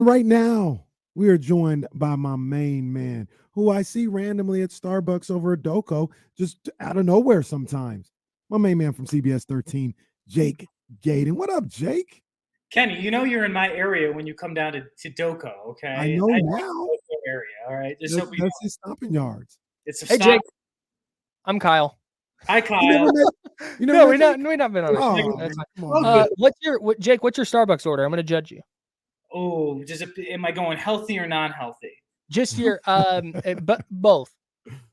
right now, we are joined by my main man, who I see randomly at Starbucks over at Doco, just out of nowhere sometimes. My main man from CBS13, Jake Gadon. What up, Jake? Kenny, you know you're in my area when you come down to Doco, okay? I know I now. Doco area, all right? Just so we know. That's his stomping yards. It's a Hey, stop. Jake. I'm Kyle. Hi, You never Kyle. met, you never No, met we're Jake? not been on Oh, a man, That's fine. come on, man. Jake, what's your Starbucks order? I'm going to judge you. Oh, am I going healthy or non-healthy? Just your but both.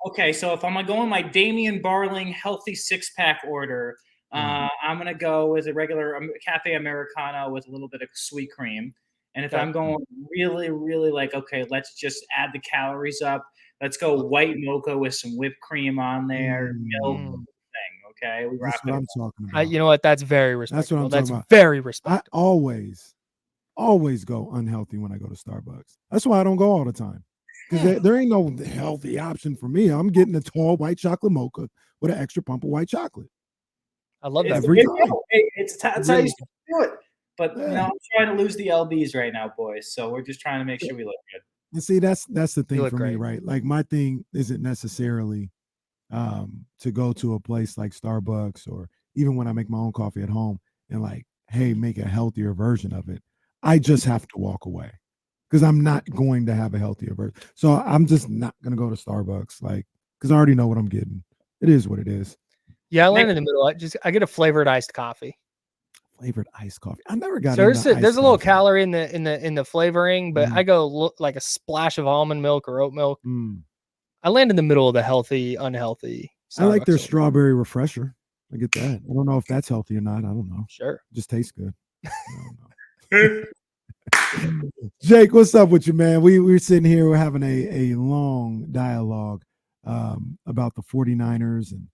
Okay, so if I'm going my Damian Barling healthy 6-pack order, I'm gonna go with a regular cafe americano with a little bit of sweet cream. And if I'm going really, really like, okay, let's just add the calories up. Let's go white mocha with some whipped cream on there, milk thing. Okay, we rock That's what I'm talking about. You know what? That's very respectable. That's what I'm talking about. Very respectable. I always go unhealthy when I go to Starbucks. That's why I don't go all the time. Because there ain't no healthy option for me. I'm getting a tall white chocolate mocha with an extra pump of white chocolate. I love that. Every time. It's how you used to do it. But I'm trying to lose the LBs right now, boys. So we're just trying to make sure we look good. And see, that's the thing for me, right? Like my thing isn't necessarily to go to a place like Starbucks, or even when I make my own coffee at home and like, hey, make a healthier version of it. I just have to walk away because I'm not going to have a healthier version. So I'm just not going to go to Starbucks, like, because I already know what I'm getting. It is what it is. Yeah, I land in the middle. I get a flavored iced coffee. Flavored iced coffee. I never got. There's a little calorie in the flavoring, but I go like a splash of almond milk or oat milk. I land in the middle of the healthy, unhealthy. I like their strawberry refresher. I get that. I don't know if that's healthy or not. I don't know. Sure, it just tastes good. Jake, what's up with you, man? We're sitting here, we're having a long dialogue about the 49ers and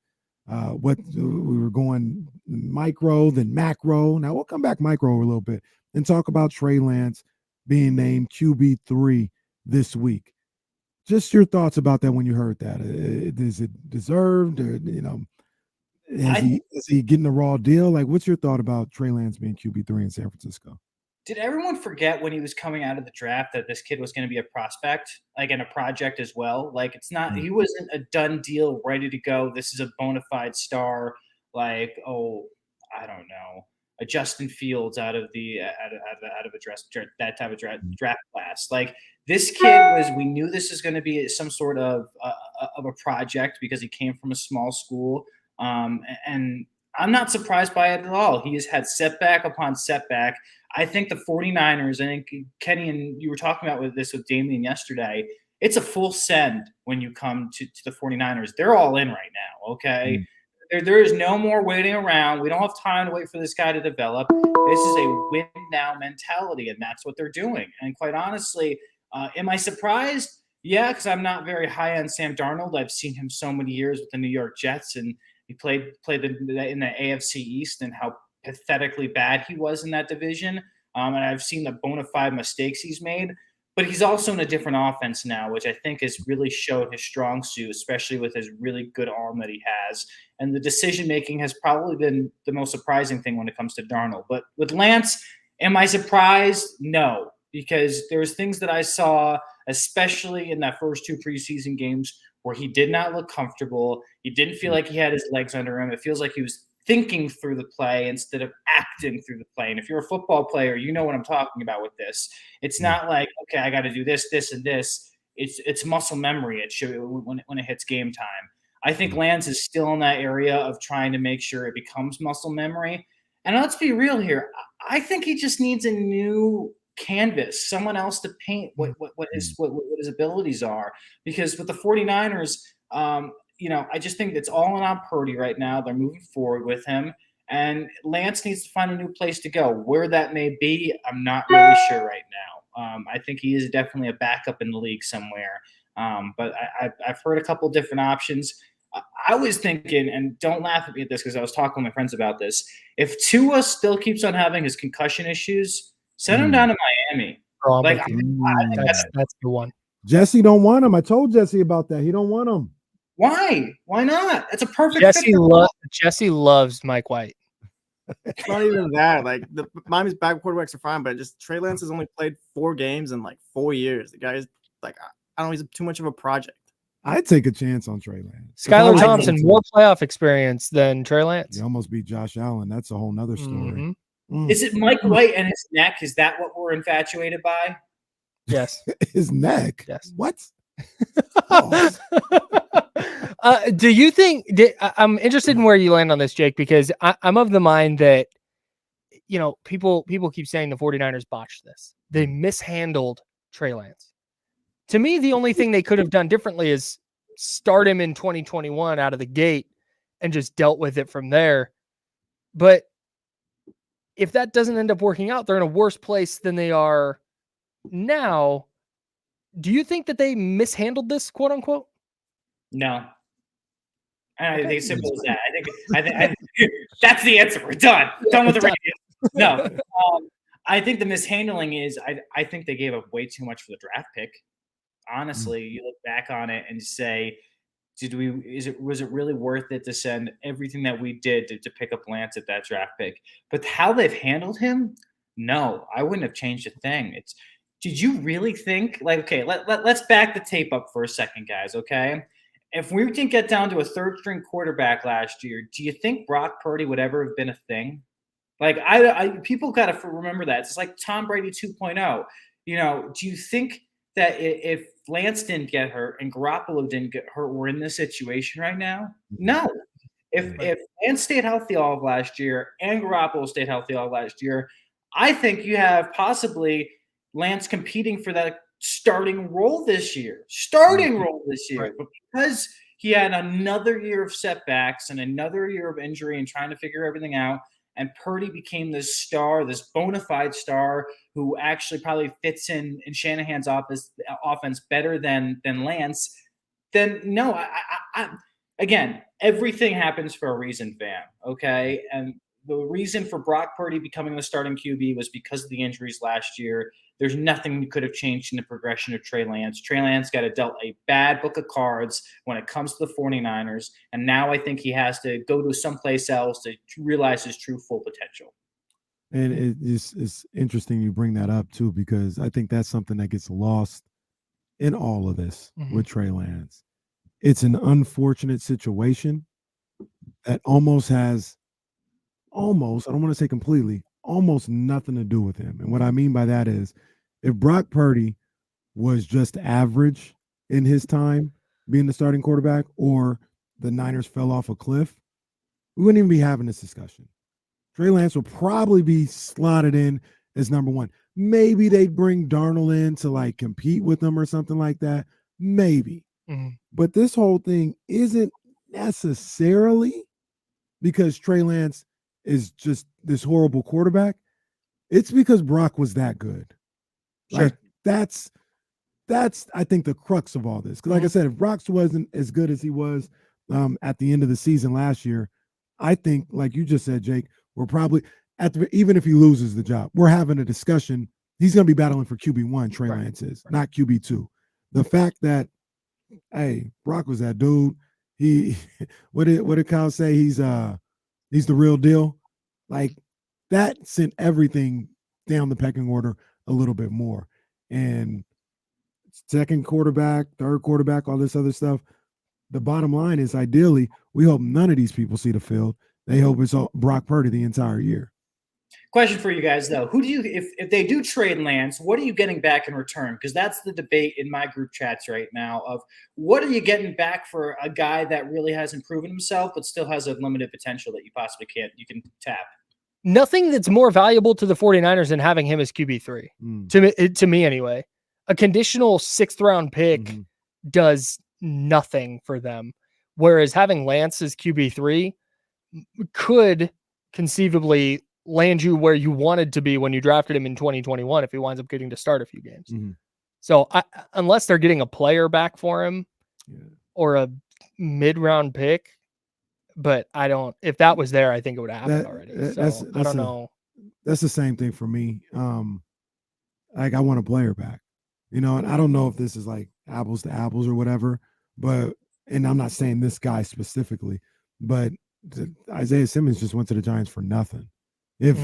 what we were going micro, then macro. Now we'll come back micro a little bit and talk about Trey Lance being named QB3 this week. Just your thoughts about that when you heard that. Is it deserved, or is he getting a raw deal? Like, what's your thought about Trey Lance being QB3 in San Francisco? Did everyone forget when he was coming out of the draft that this kid was going to be a prospect, like, and a project as well? Like, it's not, he wasn't a done deal, ready to go. This is a bona fide star, like, I don't know, a Justin Fields out of that type of draft class. Like, this kid we knew this is going to be some sort of a project because he came from a small school. And I'm not surprised by it at all. He has had setback upon setback. I think the 49ers, I think Kenny and you were talking about with Damian yesterday, it's a full send when you come to the 49ers. They're all in right now, okay? There is no more waiting around. We don't have time to wait for this guy to develop. This is a win-now mentality, and that's what they're doing. And quite honestly, am I surprised? Yeah, because I'm not very high on Sam Darnold. I've seen him so many years with the New York Jets, and he played in the AFC East and how pathetically bad he was in that division. And I've seen the bona fide mistakes he's made. But he's also in a different offense now, which I think has really showed his strong suit, especially with his really good arm that he has. And the decision-making has probably been the most surprising thing when it comes to Darnold. But with Lance, am I surprised? No, because there's things that I saw, especially in that first 2 preseason games, where he did not look comfortable. He didn't feel like he had his legs under him. It feels like he was thinking through the play instead of acting through the play. And if you're a football player, you know what I'm talking about with this. It's not like, okay, I got to do this, this, and this. It's muscle memory. It should when it hits game time. I think Lance is still in that area of trying to make sure it becomes muscle memory. And let's be real here. I think he just needs a new canvas, someone else to paint what his abilities are. Because with the 49ers, I just think it's all in on Purdy right now. They're moving forward with him. And Lance needs to find a new place to go. Where that may be, I'm not really sure right now. I think he is definitely a backup in the league somewhere. But I've heard a couple different options. I was thinking, and don't laugh at me at this because I was talking with my friends about this, if Tua still keeps on having his concussion issues, send him down to Miami. Like, that's the one. Jesse don't want him. I told Jesse about that. He don't want him. Why? Why not? That's a perfect fit. Jesse loves Mike White. It's not even that. Like the Miami's back quarterbacks are fine, but just Trey Lance has only played 4 games in like 4 years. The guy's like, I don't know, he's too much of a project. I'd take a chance on Trey Lance. Skylar Thompson, more playoff experience than Trey Lance. You almost beat Josh Allen. That's a whole nother story. Is it Mike White and his neck? Is that what we're infatuated by? Yes. His neck? Yes. What? Do you think I'm interested in where you land on this, Jake, because I'm of the mind that, you know, people keep saying the 49ers botched this. They mishandled Trey Lance. To me, the only thing they could have done differently is start him in 2021 out of the gate and just dealt with it from there. But if that doesn't end up working out, they're in a worse place than they are now. Do you think that they mishandled this, quote unquote? No. I think it's simple as that. I think that's the answer. We're done. Done with the radio. No. I think the mishandling is I think they gave up way too much for the draft pick. Honestly, you look back on it and say, was it really worth it to send everything that we did to pick up Lance at that draft pick? But how they've handled him, no, I wouldn't have changed a thing. Did you really think, like, okay, let's back the tape up for a second, guys, okay? If we didn't get down to a third-string quarterback last year, do you think Brock Purdy would ever have been a thing? Like, people got to remember that. It's like Tom Brady 2.0. You know, do you think that if Lance didn't get hurt and Garoppolo didn't get hurt, we're in this situation right now? No. If Lance stayed healthy all of last year and Garoppolo stayed healthy all of last year, I think you have possibly Lance competing for that starting role this year. Right. But because he had another year of setbacks and another year of injury and trying to figure everything out, and Purdy became this star, this bona fide star who actually probably fits in Shanahan's offense better than Lance, then no, again, everything happens for a reason, fam, okay? And the reason for Brock Purdy becoming the starting QB was because of the injuries last year. There's nothing you could have changed in the progression of Trey Lance. Trey Lance got dealt a bad book of cards when it comes to the 49ers, and now I think he has to go to someplace else to realize his true full potential. And it's interesting you bring that up, too, because I think that's something that gets lost in all of this with Trey Lance. It's an unfortunate situation that almost, I don't want to say completely, almost nothing to do with him. And what I mean by that is, if Brock Purdy was just average in his time being the starting quarterback, or the Niners fell off a cliff, we wouldn't even be having this discussion. Trey Lance will probably be slotted in as number one. Maybe they'd bring Darnold in to like compete with them or something like that. Maybe. But this whole thing isn't necessarily because Trey Lance is just this horrible quarterback. It's because Brock was that good. Sure. Like that's I think the crux of all this. Because like I said, if Brock wasn't as good as he was at the end of the season last year, I think, like you just said, Jake, we're probably even if he loses the job, we're having a discussion. He's going to be battling for QB1. Trey Lance is not QB2. The fact that, hey, Brock was that dude. He what did Kyle say? He's the real deal. Like that sent everything down the pecking order a little bit more. And second quarterback, third quarterback, all this other stuff. The bottom line is, ideally, we hope none of these people see the field. They hope it's all Brock Purdy the entire year. Question for you guys, though. Who do you, if they do trade Lance, what are you getting back in return? Because that's the debate in my group chats right now of what are you getting back for a guy that really hasn't proven himself but still has a limited potential that you possibly you can tap? Nothing that's more valuable to the 49ers than having him as QB3. To me anyway. A conditional 6th round pick does nothing for them. Whereas having Lance as QB3 could conceivably land you where you wanted to be when you drafted him in 2021 if he winds up getting to start a few games. So unless they're getting a player back for him or a mid-round pick, but I don't, if that was there, I think it would have happened already. So I don't know. That's the same thing for me. Like I want a player back, you know, and I don't know if this is like apples to apples or whatever, but, and I'm not saying this guy specifically, but Isaiah Simmons just went to the Giants for nothing. If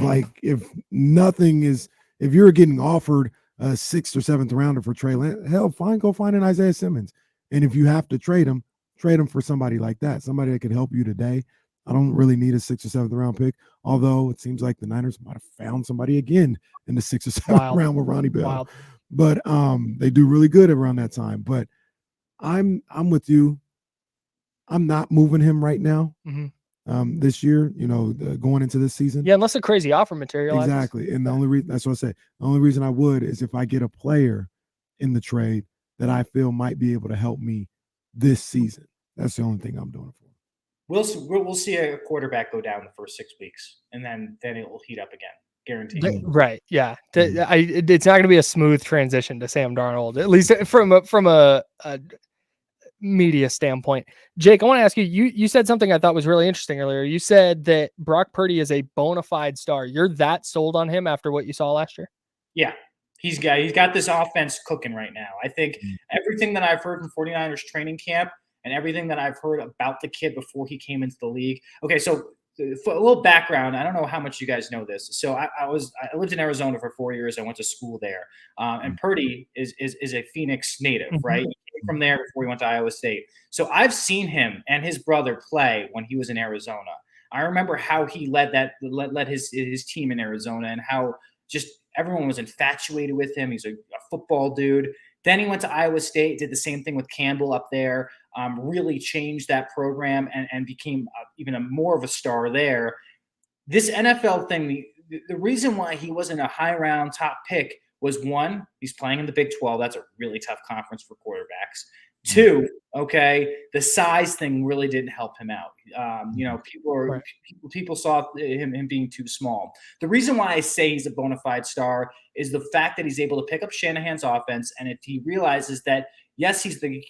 you're getting offered a 6th or 7th rounder for Trey Lance, hell, go find an Isaiah Simmons. And if you have to trade him for somebody like that, somebody that could help you today. I don't really need a 6th or 7th round pick, although it seems like the Niners might have found somebody again in the 6th or 7th round with Ronnie Bell. Wild. But they do really good around that time. But I'm with you. I'm not moving him right now. This year, going into this season. Yeah, unless a crazy offer materializes. Exactly. And the only reason, that's what I say, the only reason I would is if I get a player in the trade that I feel might be able to help me this season. That's the only thing I'm doing it for. We'll see a quarterback go down the first 6 weeks, and then it will heat up again. Guaranteed. Right. Yeah. It's not going to be a smooth transition to Sam Darnold, at least from a media standpoint. Jake, I want to ask you, you said something I thought was really interesting earlier. You said that Brock Purdy is a bona fide star. You're that sold on him after what you saw last year? Yeah. He's got this offense cooking right now. I think everything that I've heard from 49ers training camp and everything that I've heard about the kid before he came into the league. Okay, so for a little background, I don't know how much you guys know this. So I lived in Arizona for 4 years. I went to school there, and Purdy is a Phoenix native, right? He came from there before he went to Iowa State. So I've seen him and his brother play when he was in Arizona. I remember how he led his team in Arizona and how just everyone was infatuated with him. He's a football dude. Then he went to Iowa State, did the same thing with Campbell up there, really changed that program and became even more of a star there. This NFL thing, the reason why he wasn't a high round top pick was, one, he's playing in the Big 12. That's a really tough conference for quarterbacks. Two, okay, the size thing really didn't help him out. People saw him being too small. The reason why I say he's a bona fide star is the fact that he's able to pick up Shanahan's offense, and if he realizes that, yes, he's the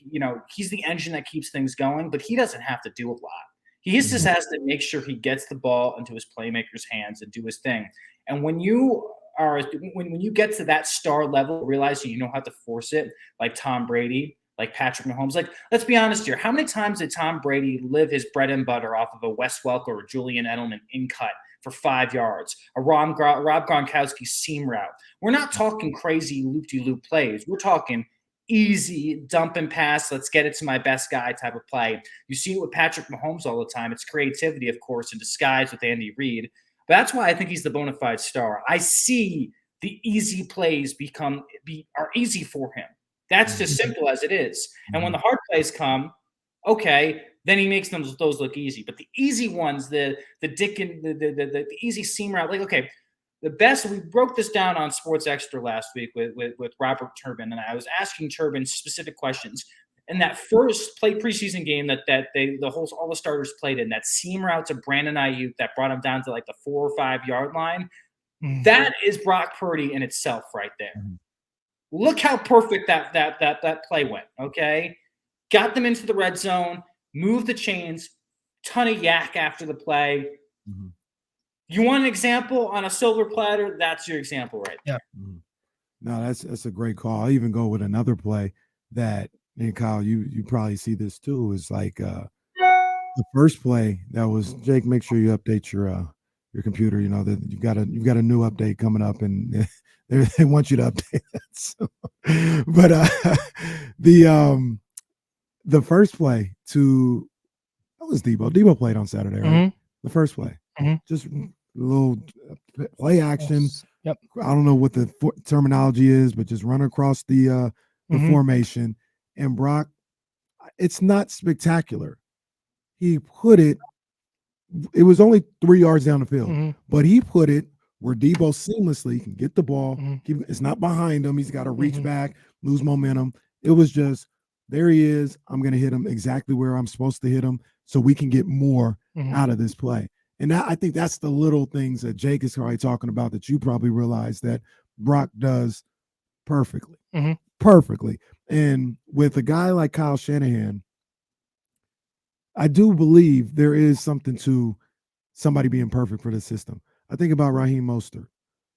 engine that keeps things going, but he doesn't have to do a lot. He just has to make sure he gets the ball into his playmakers' hands and do his thing. And when you get to that star level, realize you know how to force it, like Tom Brady, like Patrick Mahomes. Like, let's be honest here. How many times did Tom Brady live his bread and butter off of a Wes Welker or Julian Edelman in cut for 5 yards, a Rob Gronkowski seam route? We're not talking crazy loop-de-loop plays. We're talking easy dump and pass, let's get it to my best guy type of play. You see it with Patrick Mahomes all the time. It's creativity, of course, in disguise with Andy Reid. But that's why I think he's the bona fide star. I see the easy plays are easy for him. That's just simple as it is. And when the hard plays come, okay, then he makes those look easy. But the easy ones, the easy seam route, like, okay, the best, we broke this down on Sports Extra last week with Robert Turbin, and I was asking Turbin specific questions. And that first preseason game that all the starters played in, that seam route to Brandon Ayuk that brought him down to like the 4 or 5 yard line, that is Brock Purdy in itself right there. Look how perfect that play went, okay? Got them into the red zone, moved the chains, ton of yak after the play. You want an example on a silver platter? That's your example right there. No, that's a great call. I even go with another play that, and Kyle, you probably see this too, is like the first play that was, Jake, make sure you update your computer. You know that you've got a new update coming up, and they want you to update that. So, but the first play that was Debo. Debo played on Saturday, right? The first play, just a little play action. Yep. I don't know what the terminology is, but just run across the formation. And Brock, it's not spectacular. He put it was only 3 yards down the field, but he put it where Debo seamlessly can get the ball. It's not behind him. He's got to reach back, lose momentum. It was just, there he is. I'm going to hit him exactly where I'm supposed to hit him so we can get more out of this play. And I think that's the little things that Jake is probably talking about that you probably realize that Brock does perfectly. Perfectly. And with a guy like Kyle Shanahan, I do believe there is something to somebody being perfect for the system. I think about Raheem Mostert.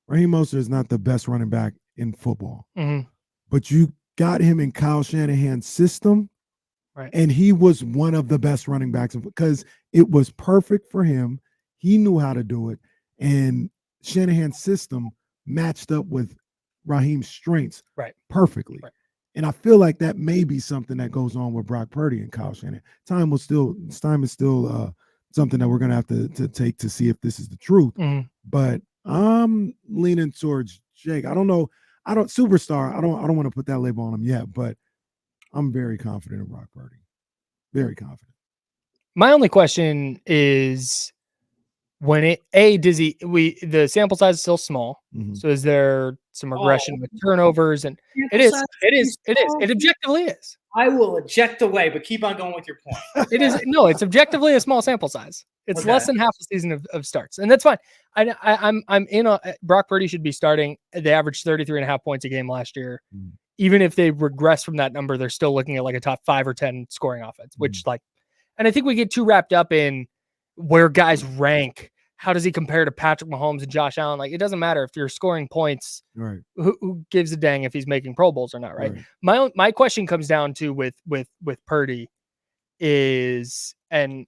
Raheem Mostert is not the best running back in football, but you got him in Kyle Shanahan's system, right? And he was one of the best running backs because it was perfect for him. He knew how to do it, and Shanahan's system matched up with Raheem's strengths perfectly. Right. And I feel like that may be something that goes on with Brock Purdy and Kyle Shanahan. Time is still something that we're going to have to take to see if this is the truth. Mm-hmm. But I'm leaning towards Jake. I don't know. I don't want to put that label on him yet, but I'm very confident in Brock Purdy. Very confident. My only question is when the sample size is still small. Mm-hmm. So is there some regression with turnovers? And it objectively is. I will eject away, but keep on going with your point. It's objectively a small sample size. It's less than half a season of starts, and that's fine. I'm in Brock Purdy should be starting. They averaged 33.5 points a game last year. Mm. Even if they regress from that number, they're still looking at like a top 5 or 10 scoring offense, which and I think we get too wrapped up in where guys rank. How does he compare to Patrick Mahomes and Josh Allen? Like, it doesn't matter if you're scoring points. Right. Who gives a dang if he's making Pro Bowls or not? Right. My question comes down to with Purdy is and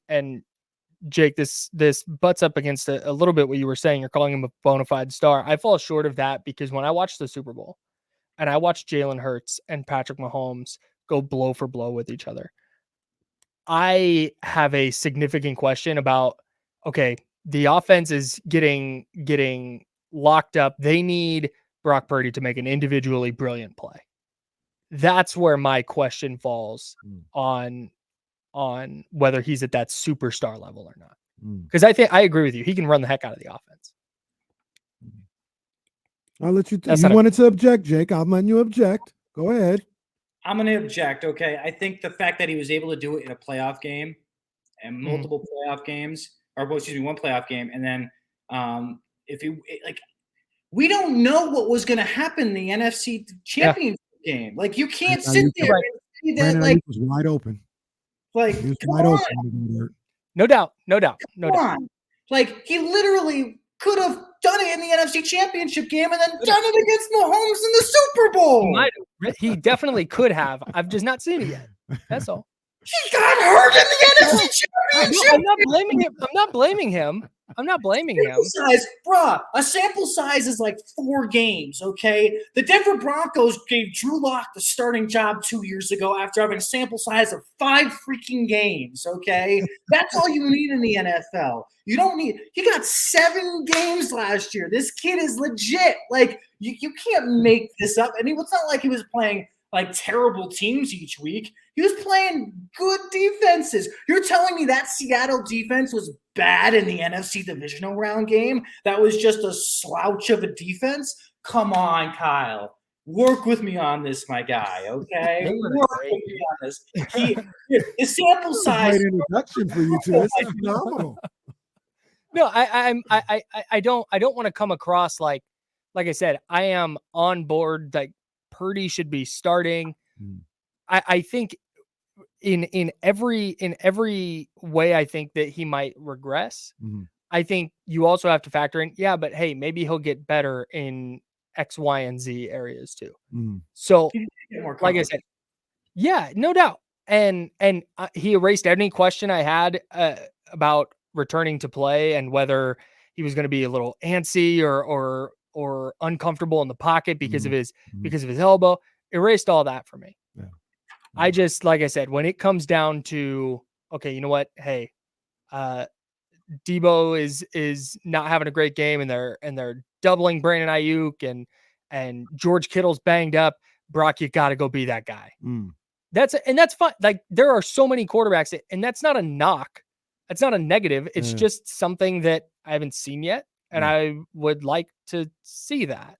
Jake, this butts up against a little bit what you were saying. You're calling him a bona fide star. I fall short of that because when I watched the Super Bowl and I watched Jalen Hurts and Patrick Mahomes go blow for blow with each other, I have a significant question about, okay, the offense is getting locked up. They need Brock Purdy to make an individually brilliant play. That's where my question falls on whether he's at that superstar level or not. Because I agree with you. He can run the heck out of the offense. I'll let you. You wanted to object, Jake. I'm letting you object. Go ahead. I'm going to object. Okay. I think the fact that he was able to do it in a playoff game and multiple playoff games, or excuse me, one playoff game. And then we don't know what was going to happen in the NFC championship game. Like, you can't sit there and see that. Brandon, like, was wide open. Like, he was wide open. No doubt. Like, he literally could have done it in the NFC Championship game and then done it against Mahomes in the Super Bowl. He definitely could have. I've just not seen it yet. That's all. He got hurt in the NFC Championship. I'm not blaming him. I'm not blaming him. A sample size is like 4 games, okay? The Denver Broncos gave Drew Lock the starting job 2 years ago after having a sample size of 5 freaking games, okay? That's all you need in the NFL. You don't need – he got 7 games last year. This kid is legit. Like, you can't make this up. And it's not like he was playing – like terrible teams each week. He was playing good defenses. You're telling me that Seattle defense was bad in the NFC divisional round game? That was just a slouch of a defense? Come on, Kyle. Work with me on this, my guy, okay? Work with me on this. The sample size. Great introduction for you two. This is phenomenal. No, I don't want to come across like I said, I am on board. Like, Purdy should be starting. I think in every way, I think that he might regress. I think you also have to factor in, but hey, maybe he'll get better in X, Y, and Z areas too. So, like I said, no doubt. And he erased any question I had about returning to play and whether he was going to be a little antsy or uncomfortable in the pocket because of his elbow. Erased all that for me. I just, like I said, when it comes down to, okay, you know what? Hey, Debo is not having a great game and they're doubling Brandon Ayuk and George Kittle's banged up. Brock, you got to go be that guy. That's fun. Like, there are so many quarterbacks and that's not a knock. That's not a negative. It's just something that I haven't seen yet. And I would like to see that.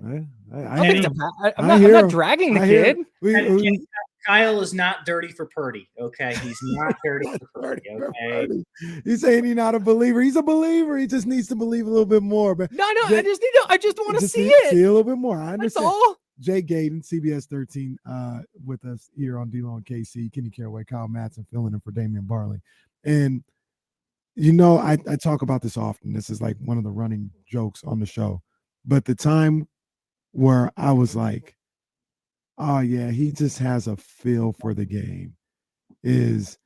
I'm not dragging the kid. Kyle is not dirty for Purdy. Okay, he's not dirty for Purdy. Okay, he's saying he's not a believer. He's a believer. He just needs to believe a little bit more. But no, I just want to see it. See a little bit more. I understand. That's all. Jay Gadon, CBS13, with us here on D-Lo and KC. Kenny Caraway, Kyle Madsen filling in for Damian Barley, and. You know, I talk about this often. This is like one of the running jokes on the show. But the time where I was like, oh, yeah, he just has a feel for the game is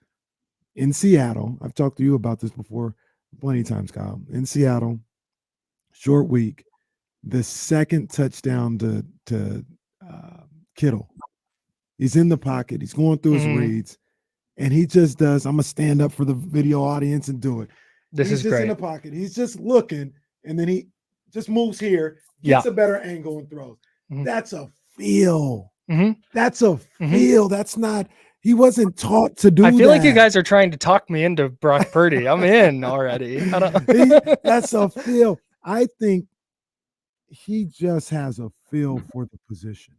in Seattle. I've talked to you about this before plenty of times, Kyle. In Seattle, short week. The second touchdown to Kittle. He's in the pocket. He's going through his reads, and he just does. I'm gonna stand up for the video audience and do it. This He's is just great. in the pocket. He's just looking, and then he just moves here, gets a better angle and throws. That's a feel. That's a feel. That's not. He wasn't taught to do that. I feel like you guys are trying to talk me into Brock Purdy. I'm in already. That's a feel. I think he just has a feel for the position.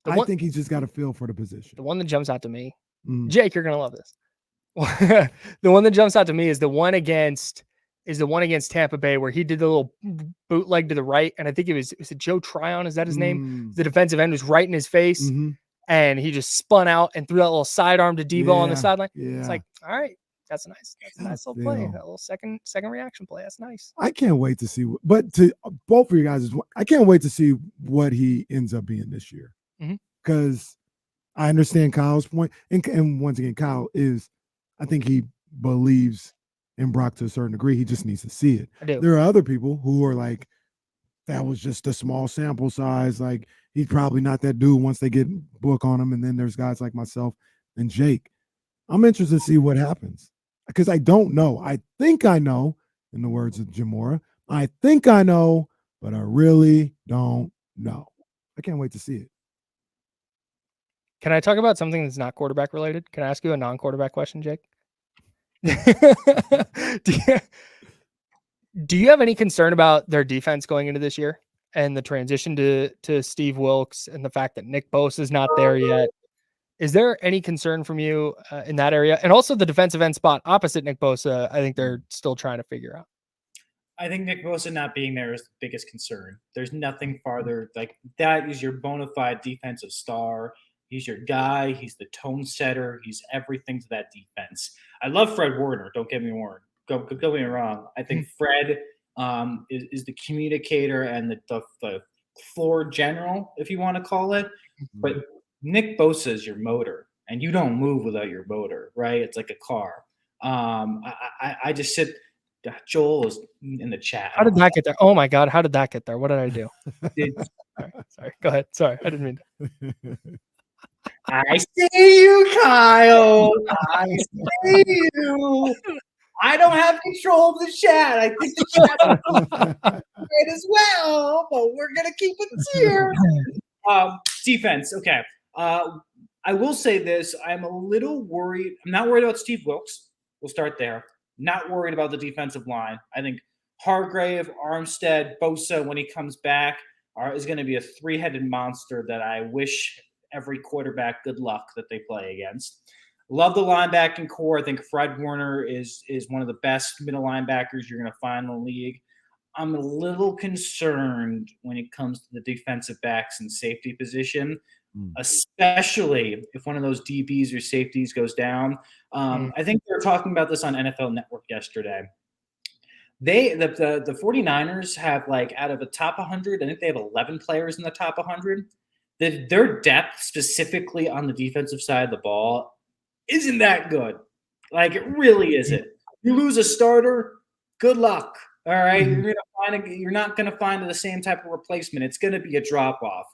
I think he's just got a feel for the position. The one that jumps out to me, Jake, you're gonna love this. The one that jumps out to me is the one against Tampa Bay where he did the little bootleg to the right, and I think it was Joe Tryon. Is that his name? The defensive end was right in his face, and he just spun out and threw that little sidearm to Debo on the sideline. It's like, all right, that's a nice little play. That little second reaction play. That's nice. I can't wait to see. But to both of you guys, I can't wait to see what he ends up being this year. Because I understand Kyle's point, and once again, Kyle is, I think he believes in Brock to a certain degree. He just needs to see it. I do. There are other people who are like, that was just a small sample size. Like, he's probably not that dude once they get book on him. And then there's guys like myself and Jake. I'm interested to see what happens because I don't know. I think I know, in the words of Jamora. I think I know, but I really don't know. I can't wait to see it. Can I talk about something that's not quarterback related? Can I ask you a non-quarterback question, Jake? Do you have any concern about their defense going into this year and the transition to Steve Wilkes and the fact that Nick Bosa is not there yet? Is there any concern from you in that area? And also the defensive end spot opposite Nick Bosa, I think they're still trying to figure out. I think Nick Bosa not being there is the biggest concern. There's nothing farther. Like, that is your bona fide defensive star. He's your guy. He's the tone setter. He's everything to that defense. I love Fred Warner. Don't get me wrong. Don't get me wrong. I think Fred is the communicator and the floor general, if you want to call it. But Nick Bosa is your motor, and you don't move without your motor, right? It's like a car. I just sit. Joel is in the chat. How did that get there? Oh my God! How did that get there? What did I do? Sorry. Go ahead. Sorry, I didn't mean to. I see you, Kyle. I see you. I don't have control of the chat. I think the chat is as well, but we're gonna keep it here. Defense, okay. I will say this: I'm a little worried. I'm not worried about Steve Wilkes. We'll start there. Not worried about the defensive line. I think Hargrave, Armstead, Bosa, when he comes back, is going to be a three-headed monster that I wish every quarterback good luck that they play against. Love the linebacking core. I think Fred Warner is one of the best middle linebackers you're going to find in the league. I'm a little concerned when it comes to the defensive backs and safety position, especially if one of those DBs or safeties goes down. I think they were talking about this on NFL Network yesterday. The 49ers have, like, out of the top 100, I think they have 11 players in the top 100. Their depth specifically on the defensive side of the ball isn't that good. Like, it really isn't. You lose a starter, good luck. All right, you're not going to find the same type of replacement. It's going to be a drop off.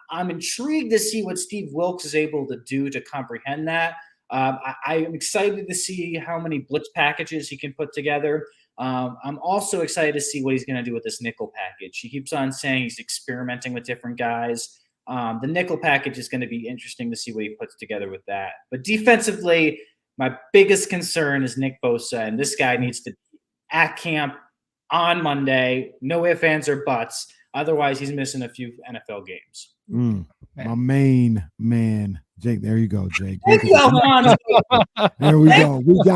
I'm intrigued to see what Steve Wilkes is able to do to comprehend that. I am excited to see how many blitz packages he can put together. I'm also excited to see what he's going to do with this nickel package. He keeps on saying he's experimenting with different guys. The nickel package is going to be interesting to see what he puts together with that. But defensively, my biggest concern is Nick Bosa, and this guy needs to be at camp on Monday. No ifs, ands, or buts. Otherwise, he's missing a few NFL games. My main man, Jake. There you go, Jake. There we go. We got